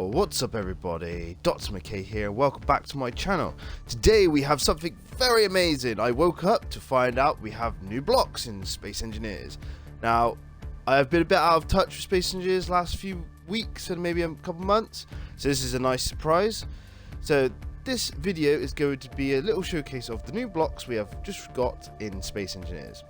What's up everybody, Dr. McKay here, welcome back to my channel. Today we have something very amazing. I woke up to find out we have new blocks in Space Engineers. Now, I have been a bit out of touch with Space Engineers last few weeks and maybe a couple months, so this is a nice surprise. So this video is going to be a little showcase of the new blocks we have just got in Space Engineers.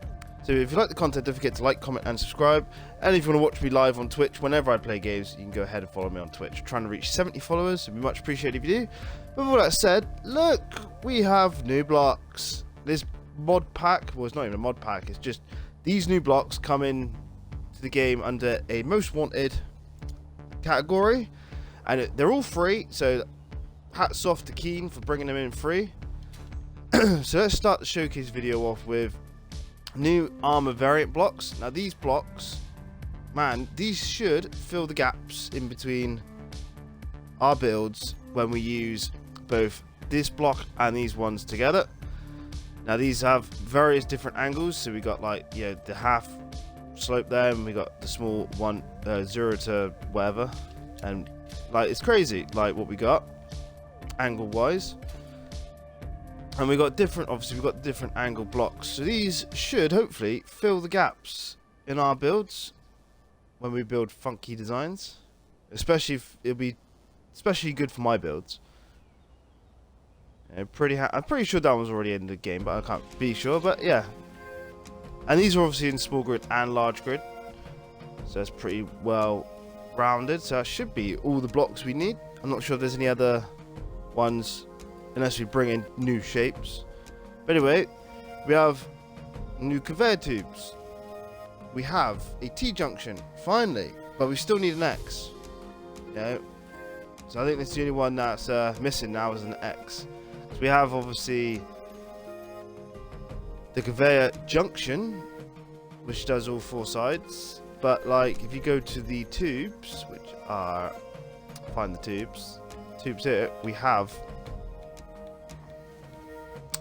So if you like the content, don't forget to like, comment and subscribe. And if you want to watch me live on Twitch whenever I play games, you can go ahead and follow me on Twitch. I'm trying to reach 70 followers, so it'd be much appreciated if you do. But with all that said, look, we have new blocks. This mod pack, well, it's not even a mod pack, it's just these new blocks come in to the game under a most wanted category. And they're all free, so hats off to Keen for bringing them in free. So let's start the showcase video off with new armor variant blocks. Now these blocks, man, these should fill the gaps in between our builds when we use both this block and these ones together. Now these have various different angles, so we got like, you know, the half slope there, and we got the small one, 0 to whatever, and like it's crazy like what we got angle wise. And we got different, obviously we've got different angle blocks. So these should hopefully fill the gaps in our builds when we build funky designs. Especially if it'll be especially good for my builds. Yeah, I'm pretty sure that one's already in the game, but I can't be sure. But yeah. And these are obviously in small grid and large grid. So it's pretty well rounded. So that should be all the blocks we need. I'm not sure if there's any other ones, unless we bring in new shapes. But anyway, we have new conveyor tubes. We have a T-junction, finally, but we still need an X. Yeah. So I think that's the only one that's missing now is an X. So we have obviously the conveyor junction, which does all four sides. But like, if you go to the tubes, which are, find the tubes here, we have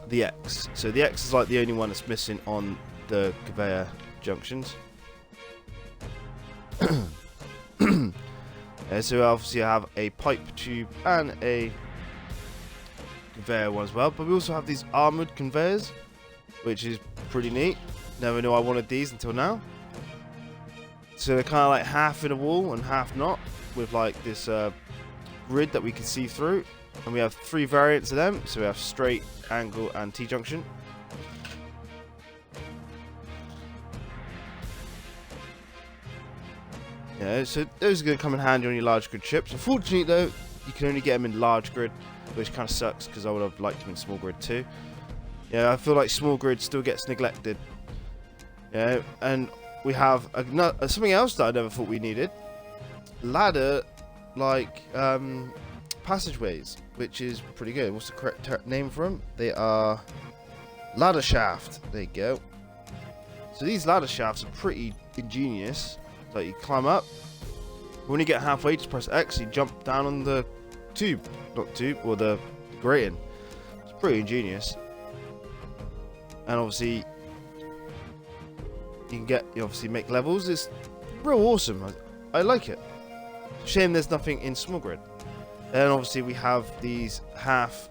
the X. So the X is like the only one that's missing on the conveyor junctions. So obviously I have a pipe tube and a conveyor one as well, but we also have these armored conveyors, which is pretty neat. Never knew I wanted these until now. So they're kind of like half in a wall and half not, with like this grid that we can see through. And we have three variants of them. So we have straight, angle, and T-junction. Yeah, so those are going to come in handy on your large grid ships. Unfortunately, though, you can only get them in large grid, which kind of sucks because I would have liked them in small grid too. Yeah, I feel like small grid still gets neglected. Yeah, and we have something else that I never thought we needed: ladder, like passageways, which is pretty good. What's the correct name for them? They are ladder shaft. There you go. So these ladder shafts are pretty ingenious. Like you climb up, when you get halfway, just press X, you jump down on the tube, not tube, or the grating. It's pretty ingenious. And obviously, you can make levels. It's real awesome. I like it. Shame there's nothing in small grid. Then obviously we have these half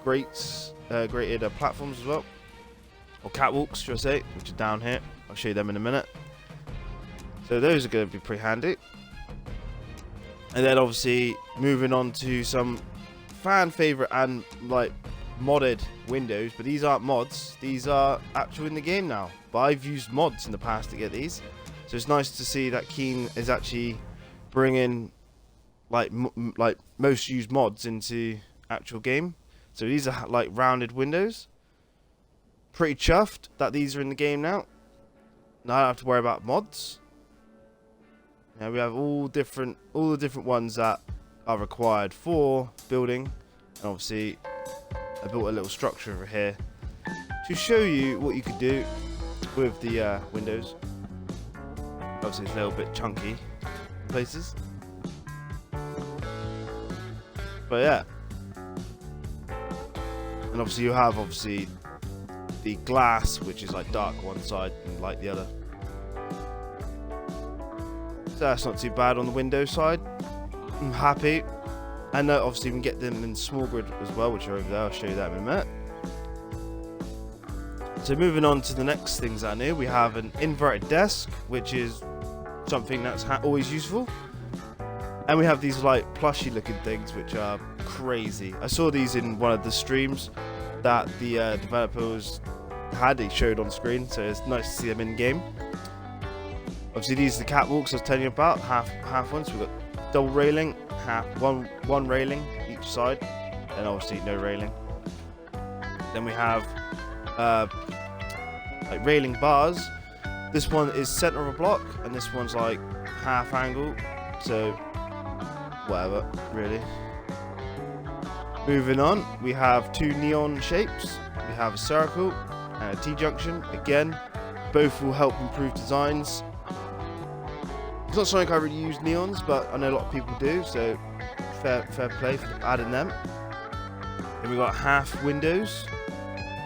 grated platforms as well, or catwalks should I say, which are down here. I'll show you them in a minute. So those are going to be pretty handy. And then obviously moving on to some fan favorite and like modded windows, but these aren't mods, these are actual in the game now, but I've used mods in the past to get these. So it's nice to see that Keen is actually bringing like most used mods into actual game. So these are like rounded windows. Pretty chuffed that these are in the game now. Now I don't have to worry about mods. Now we have all the different ones that are required for building. And obviously I built a little structure over here to show you what you could do with the windows. Obviously it's a little bit chunky in places, but yeah. And obviously you have the glass, which is like dark one side and light the other. So that's not too bad on the window side. I'm happy. And obviously we can get them in small grid as well, which are over there. I'll show you that in a minute. So moving on to the next things that are new, we have an inverted desk, which is something that's always useful. And we have these like plushy looking things, which are crazy. I saw these in one of the streams that the developers had. They showed on screen, so it's nice to see them in game. Obviously these are the catwalks I was telling you about, half ones. We've got double railing, one railing each side, and obviously no railing. Then we have like railing bars. This one is center of a block, and this one's like half angle, so whatever really. Moving on, we have two neon shapes. We have a circle and a T-junction. Again, both will help improve designs. It's not something I really use neons, but I know a lot of people do, so fair play for adding them. Then we got half windows,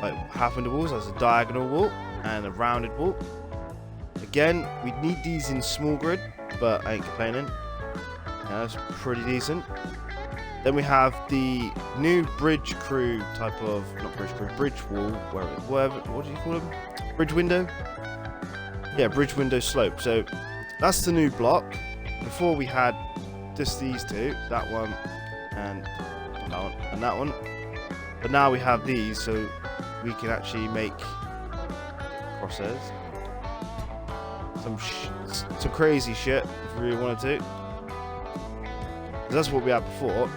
like half window walls. That's a diagonal wall and a rounded wall. Again, we need these in small grid, but I ain't complaining. Yeah, that's pretty decent. Then we have the new bridge crew type of, not bridge crew, bridge wall, whatever, what do you call them? Bridge window? Yeah, bridge window slope. So that's the new block. Before we had just these two, that one and that one. But now we have these, so we can actually make crosshairs. Some crazy shit if we really wanted to. 'Cause that's what we had before.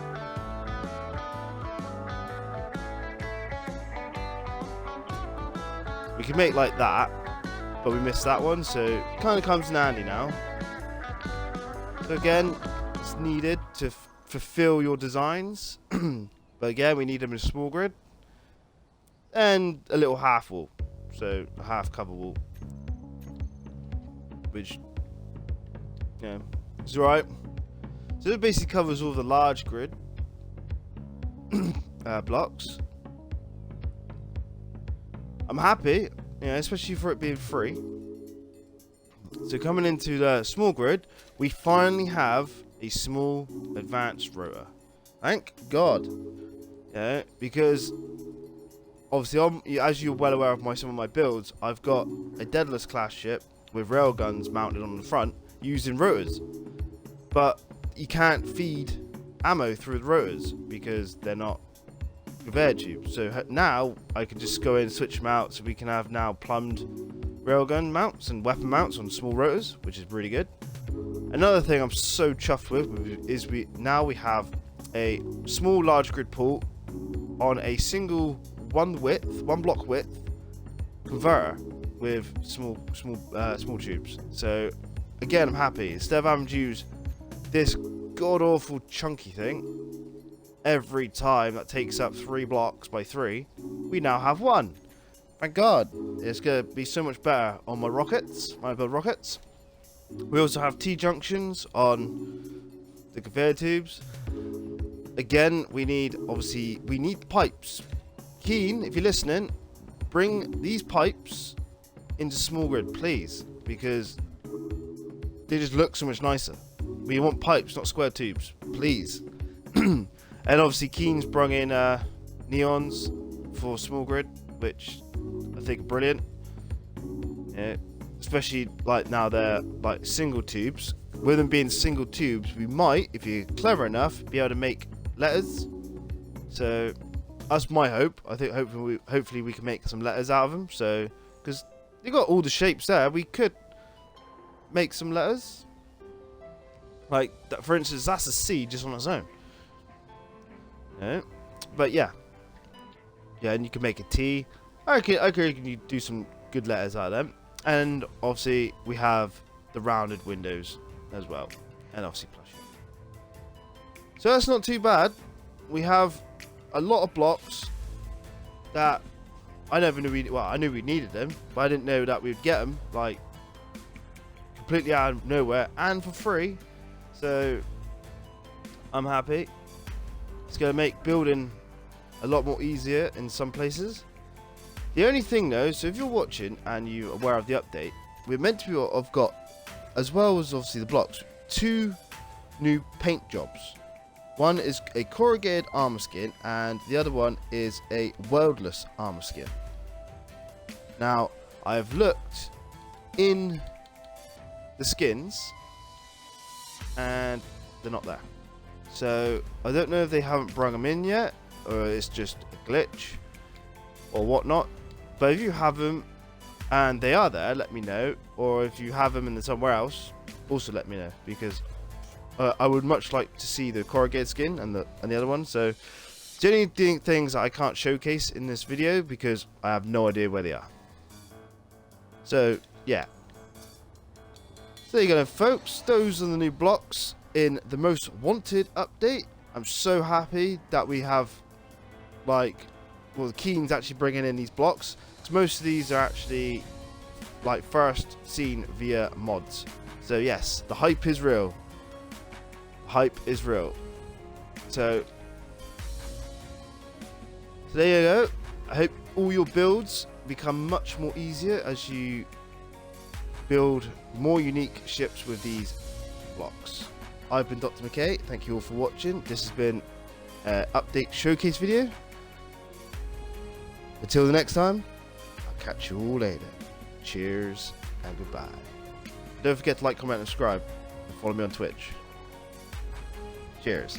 We can make like that, but we missed that one, so it kind of comes in handy now. So again, it's needed to fulfill your designs, but again, we need them in small grid and a little half wall, so a half cover wall, which yeah, it's alright. So it basically covers all the large grid blocks. I'm happy, especially for it being free. So coming into the small grid, we finally have a small advanced rotor. Thank God. Yeah, because obviously, as you're well aware of some of my builds, I've got a Daedalus class ship with railguns mounted on the front using rotors. But you can't feed ammo through the rotors because they're not conveyor tubes. So now I can just go in and switch them out, so we can have now plumbed railgun mounts and weapon mounts on small rotors, which is really good. Another thing I'm so chuffed with is we have a small large grid pool on a single one block width converter with small tubes. So again, I'm happy. Instead of having to use this god awful chunky thing every time that takes up 3 blocks by 3, we now have one. Thank God. It's gonna be so much better on my rockets, my build rockets. We also have T-junctions on the conveyor tubes. Again, we need pipes. Keen, if you're listening, bring these pipes into small grid, please, because they just look so much nicer. We want pipes, not square tubes, please. And obviously Keen's brung in neons for small grid, which I think are brilliant. Yeah, especially like now they're like single tubes. With them being single tubes, we might, if you're clever enough, be able to make letters. So that's my hope. I think hopefully we can make some letters out of them. So because you got all the shapes there, we could make some letters. Like that, for instance, that's a C just on its own. Yeah. But yeah, and you can make a T. I reckon you do some good letters out of them. And obviously we have the rounded windows as well, and obviously plush. So that's not too bad. We have a lot of blocks that I never knew I knew we needed them, but I didn't know that we'd get them like completely out of nowhere and for free. So I'm happy. It's gonna make building a lot more easier in some places. The only thing though, so if you're watching and you're aware of the update, we're meant to have got, as well as obviously the blocks, 2 new paint jobs. One is a corrugated armor skin and the other one is a weldless armor skin. Now I have looked in the skins and they're not there. So I don't know if they haven't brung them in yet, or it's just a glitch or whatnot. But if you have them and they are there, let me know. Or if you have them and they're somewhere else, also let me know, because I would much like to see the corrugated skin and the other one. So it's the only things that I can't showcase in this video because I have no idea where they are. So yeah. So there you go, folks. Those are the new blocks in the most wanted update. I'm so happy that we have, like, well, Keen's actually bringing in these blocks, because most of these are actually like first seen via mods. So yes, the hype is real. The hype is real. So there you go. I hope all your builds become much more easier as you build more unique ships with these blocks. I've been Dr. McKay. Thank you all for watching. This has been an update showcase video. Until the next time, I'll catch you all later. Cheers and goodbye. Don't forget to like, comment, and subscribe. And follow me on Twitch. Cheers.